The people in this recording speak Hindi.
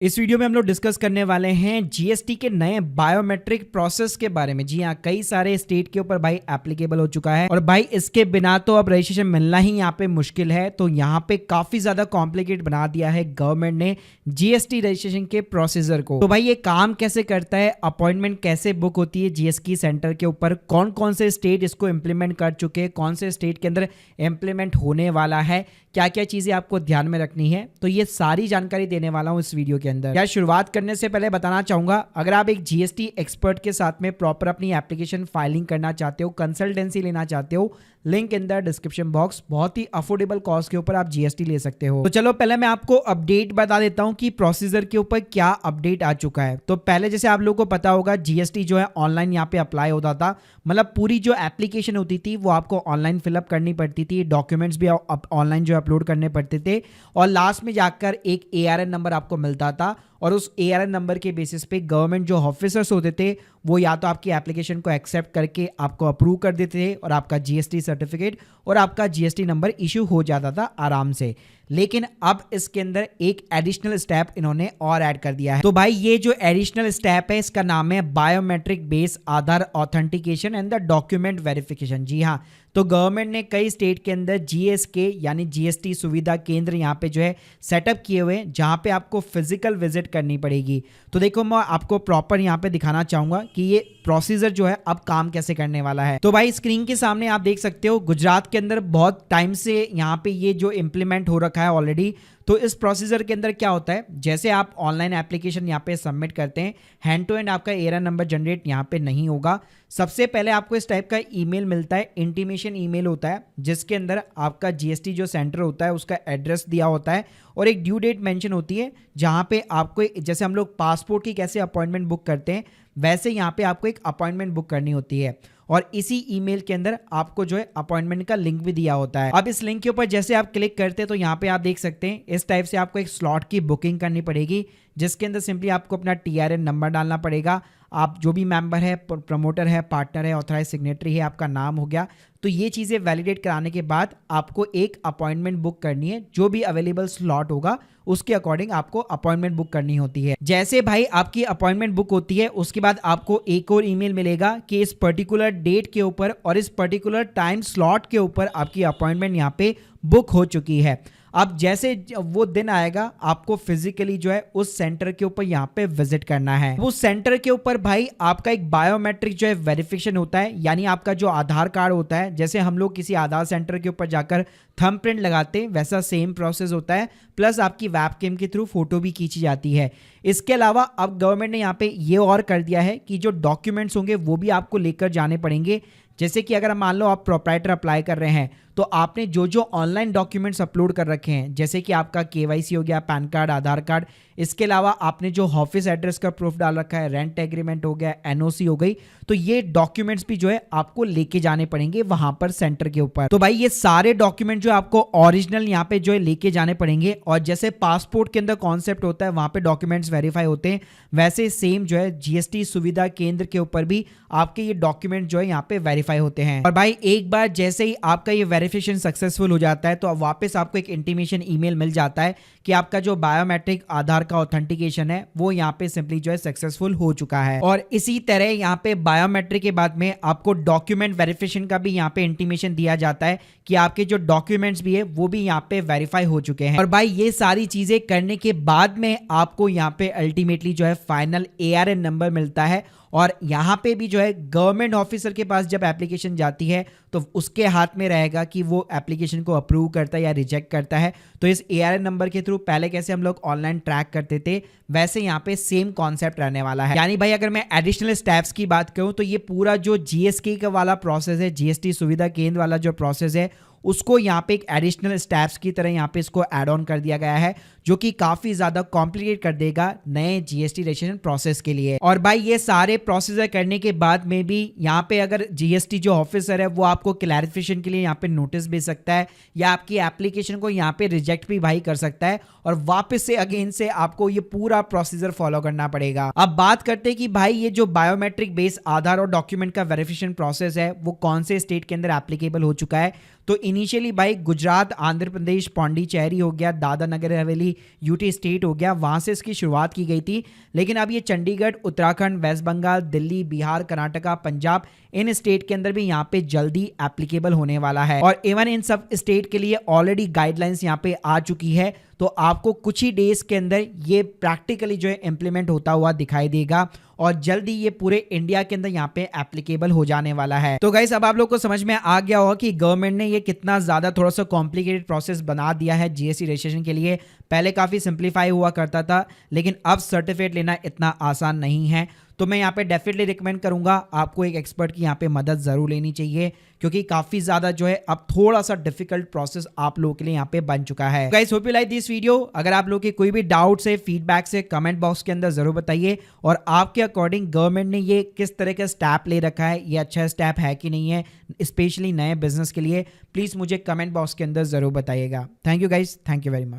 इस वीडियो में हम लोग डिस्कस करने वाले हैं जीएसटी के नए बायोमेट्रिक प्रोसेस के बारे में। जी हाँ, कई सारे स्टेट के ऊपर भाई एप्लीकेबल हो चुका है और भाई इसके बिना तो अब रजिस्ट्रेशन मिलना ही यहाँ पे मुश्किल है। तो यहाँ पे काफी ज्यादा कॉम्प्लिकेट बना दिया है गवर्नमेंट ने जीएसटी रजिस्ट्रेशन के प्रोसीजर को। तो भाई ये काम कैसे करता है, अपॉइंटमेंट कैसे बुक होती है जीएसटी सेंटर के ऊपर, कौन कौन से स्टेट इसको इंप्लीमेंट कर चुके हैं, कौन से स्टेट के अंदर इंप्लीमेंट होने वाला है, क्या क्या चीजें आपको ध्यान में रखनी है, तो ये सारी जानकारी देने वाला हूं इस वीडियो के अंदर। यार शुरुआत करने से पहले बताना चाहूंगा, अगर आप एक जीएसटी एक्सपर्ट के साथ में प्रॉपर अपनी एप्लीकेशन फाइलिंग करना चाहते हो, कंसल्टेंसी लेना चाहते हो, link in the description box, बहुत ही अफोर्डेबल कॉस्ट के ऊपर आप जीएसटी ले सकते हो। तो चलो पहले मैं आपको अपडेट बता देता हूं कि प्रोसीजर के ऊपर क्या अपडेट आ चुका है। तो पहले जैसे आप लोगों को पता होगा जीएसटी जो है ऑनलाइन यहाँ पे अप्लाई होता था, मतलब पूरी जो एप्लीकेशन होती थी वो आपको ऑनलाइन फिलअप करनी पड़ती थी, डॉक्यूमेंट्स भी ऑनलाइन जो अपलोड करने पड़ते थे और लास्ट में जाकर एक एआरएन नंबर आपको मिलता था और उस एआरएन नंबर के बेसिस पे गवर्नमेंट जो ऑफिसर्स होते थे वो या तो आपकी एप्लीकेशन को एक्सेप्ट करके आपको अप्रूव कर देते थे और आपका जीएसटी सर्टिफिकेट और आपका जीएसटी नंबर इशू हो जाता था आराम से। लेकिन अब इसके अंदर एक एडिशनल स्टेप इन्होंने और ऐड कर दिया है। तो भाई ये जो एडिशनल स्टेप है इसका नाम है biometric base Aadhaar authentication and the document verification. जी हाँ, तो गवर्नमेंट ने कई स्टेट के अंदर जीएसके यानी जीएसटी सुविधा केंद्र यहाँ पे जो है सेटअप किए हुए हैं जहाँ पे आपको फिजिकल विजिट करनी पड़ेगी। तो देखो मैं आपको प्रॉपर यहाँ पे दिखाना चाहूंगा कि ये प्रोसीजर जो है अब काम कैसे करने वाला है। तो भाई स्क्रीन के सामने आप देख सकते हो गुजरात के अंदर बहुत टाइम से यहाँ पे ये जो इम्प्लीमेंट हो रखा है ऑलरेडी। तो इस प्रोसीजर के अंदर क्या होता है, जैसे आप ऑनलाइन एप्लीकेशन यहाँ पे सबमिट करते हैं, हैंड टू हैंड आपका एआरएन नंबर जनरेट यहाँ पे नहीं होगा। सबसे पहले आपको इस टाइप का ईमेल मिलता है, इंटीमेशन ईमेल होता है जिसके अंदर आपका जीएसटी जो सेंटर होता है उसका एड्रेस दिया होता है और एक ड्यू डेट मेंशन होती है जहाँ पे आपको, जैसे हम लोग पासपोर्ट की कैसे अपॉइंटमेंट बुक करते हैं वैसे यहाँ पे आपको एक अपॉइंटमेंट बुक करनी होती है और इसी ईमेल के अंदर आपको जो है अपॉइंटमेंट का लिंक भी दिया होता है। अब इस लिंक के ऊपर जैसे आप क्लिक करते हैं तो यहाँ पे आप देख सकते हैं इस टाइप से आपको एक स्लॉट की बुकिंग करनी पड़ेगी जिसके अंदर सिंपली आपको अपना टीआरएन नंबर डालना पड़ेगा, आप जो भी मेंबर है, प्रमोटर है, पार्टनर है, ऑथराइज सिग्नेटरी है, आपका नाम हो गया। तो ये चीज़ें वैलिडेट कराने के बाद आपको एक अपॉइंटमेंट बुक करनी है, जो भी अवेलेबल स्लॉट होगा उसके अकॉर्डिंग आपको अपॉइंटमेंट बुक करनी होती है। जैसे भाई आपकी अपॉइंटमेंट बुक होती है उसके बाद आपको एक और ईमेल मिलेगा कि इस पर्टिकुलर डेट के ऊपर और इस पर्टिकुलर टाइम स्लॉट के ऊपर आपकी अपॉइंटमेंट यहाँ पे बुक हो चुकी है। अब जैसे वो दिन आएगा आपको फिजिकली जो है उस सेंटर के ऊपर यहाँ पे विजिट करना है। उस सेंटर के ऊपर भाई आपका एक बायोमेट्रिक जो है वेरिफिकेशन होता है, यानी आपका जो आधार कार्ड होता है, जैसे हम लोग किसी आधार सेंटर के ऊपर जाकर थंब प्रिंट लगाते हैं वैसा सेम प्रोसेस होता है, प्लस आपकी वेबकैम के थ्रू फोटो भी खींची जाती है। इसके अलावा अब गवर्नमेंट ने यहाँ पे ये और कर दिया है कि जो डॉक्यूमेंट्स होंगे वो भी आपको लेकर जाने पड़ेंगे। जैसे कि अगर मान लो आप प्रोप्राइटर अप्लाई कर रहे हैं तो आपने जो जो ऑनलाइन डॉक्यूमेंट्स अपलोड कर रखे हैं, जैसे कि आपका केवाईसी हो गया, पैन कार्ड, आधार कार्ड, इसके अलावा आपने जो ऑफिस एड्रेस का प्रूफ डाल रखा है, रेंट एग्रीमेंट हो गया, एनओसी हो गई, तो ये डॉक्यूमेंट्स भी जो है आपको लेके जाने पड़ेंगे वहां पर सेंटर के ऊपर। तो भाई ये सारे डॉक्यूमेंट जो आपको ओरिजिनल यहाँ पे जो है लेके जाने पड़ेंगे और जैसे पासपोर्ट के अंदर कॉन्सेप्ट होता है वहां पे डॉक्यूमेंट्स वेरीफाई होते हैं, वैसे सेम जो है जीएसटी सुविधा केंद्र के ऊपर भी आपके ये डॉक्यूमेंट जो है यहाँ पे वेरीफाई होते हैं। और भाई एक बार जैसे ही आपका ये वेरिफिकेशन सक्सेसफुल हो जाता है तो अब वापस आपको एक इंटीमेशन ईमेल मिल जाता है कि आपका जो बायोमेट्रिक आधार का ऑथेंटिकेशन है वो यहाँ पे सिंपली जो है सक्सेसफुल हो चुका है। और इसी तरह यहाँ पे बायोमेट्रिक के बाद में आपको डॉक्यूमेंट वेरिफिकेशन का भी यहाँ पे इंटीमेशन दिया जाता है कि आपके जो डॉक्यूमेंट्स भी है वो भी यहाँ पे वेरीफाई हो चुके हैं। और भाई ये सारी चीजें करने के बाद में आपको यहाँ पे अल्टीमेटली जो है फाइनल एआरएन नंबर मिलता है और यहाँ पे भी जो है गवर्नमेंट ऑफिसर के पास जब एप्लीकेशन जाती है तो उसके हाथ में रहेगा कि वो एप्लीकेशन को अप्रूव करता है या रिजेक्ट करता है। तो इस एआरएन नंबर के थ्रू पहले कैसे हम लोग ऑनलाइन ट्रैक करते थे वैसे यहाँ पे सेम कॉन्सेप्ट रहने वाला है। यानी भाई अगर मैं एडिशनल स्टेप्स की बात करूँ तो ये पूरा जो जीएसके का वाला प्रोसेस है, जीएसटी सुविधा केंद्र वाला जो प्रोसेस है, उसको यहाँ पे एक एडिशनल स्टेप्स की तरह यहाँ पे इसको ऐड ऑन कर दिया गया है, जो कि काफी ज्यादा कॉम्प्लिकेट कर देगा नए जीएसटी रजिस्ट्रेशन प्रोसेस के लिए। और भाई ये सारे प्रोसीजर करने के बाद में भी यहाँ पे अगर जीएसटी जो ऑफिसर है वो आपको क्लैरिफिकेशन के लिए यहाँ पे नोटिस भेज सकता है या आपकी एप्लीकेशन को यहाँ पे रिजेक्ट भी भाई कर सकता है और वापस से अगेन से आपको ये पूरा प्रोसीजर फॉलो करना पड़ेगा। अब बात करते हैं कि भाई ये जो बायोमेट्रिक बेस आधार और डॉक्यूमेंट का वेरिफिकेशन प्रोसेस है वो कौन से स्टेट के अंदर एप्लीकेबल हो चुका है। तो इनिशियली भाई गुजरात, आंध्र प्रदेश, पौंडीचेरी हो गया, Dadra Nagar Haveli, basically UT state हो गया, वहां से इसकी शुरुआत की गई थी। लेकिन अब ये चंडीगढ़, उत्तराखंड, वेस्ट बंगाल, दिल्ली, बिहार, कर्नाटका, पंजाब, इन स्टेट के अंदर भी यहाँ पे जल्दी एप्लीकेबल होने वाला है। और इवन इन सब स्टेट के लिए ऑलरेडी गाइडलाइंस यहाँ पे आ चुकी है, तो आपको कुछ ही डेज के अंदर ये प्रैक्टिकली जो है इंप्लीमेंट होता हुआ दिखाई देगा और जल्दी ये पूरे इंडिया के अंदर यहाँ पे एप्लीकेबल हो जाने वाला है। तो गाइस अब आप लोग को समझ में आ गया होगा कि गवर्नमेंट ने ये कितना ज्यादा थोड़ा सा कॉम्प्लिकेटेड प्रोसेस बना दिया है जीएसटी रजिस्ट्रेशन के लिए। पहले काफी सिंप्लीफाई हुआ करता था, लेकिन अब सर्टिफिकेट लेना इतना आसान नहीं है। तो मैं यहाँ पे डेफिनेटली रिकमेंड करूंगा आपको एक एक्सपर्ट की यहाँ पे मदद जरूर लेनी चाहिए, क्योंकि काफी ज्यादा जो है अब थोड़ा सा डिफिकल्ट प्रोसेस आप लोगों के लिए यहाँ पे बन चुका है। Guys hope you like this video. अगर आप लोगों के कोई भी डाउट्स है, फीडबैक से कमेंट बॉक्स के अंदर जरूर बताइए, और आपके अकॉर्डिंग गवर्नमेंट ने ये किस तरह का स्टेप ले रखा है, ये अच्छा स्टेप है कि नहीं है, स्पेशली नए बिजनेस के लिए, प्लीज मुझे कमेंट बॉक्स के अंदर जरूर बताइएगा। Thank you guys, thank you very much.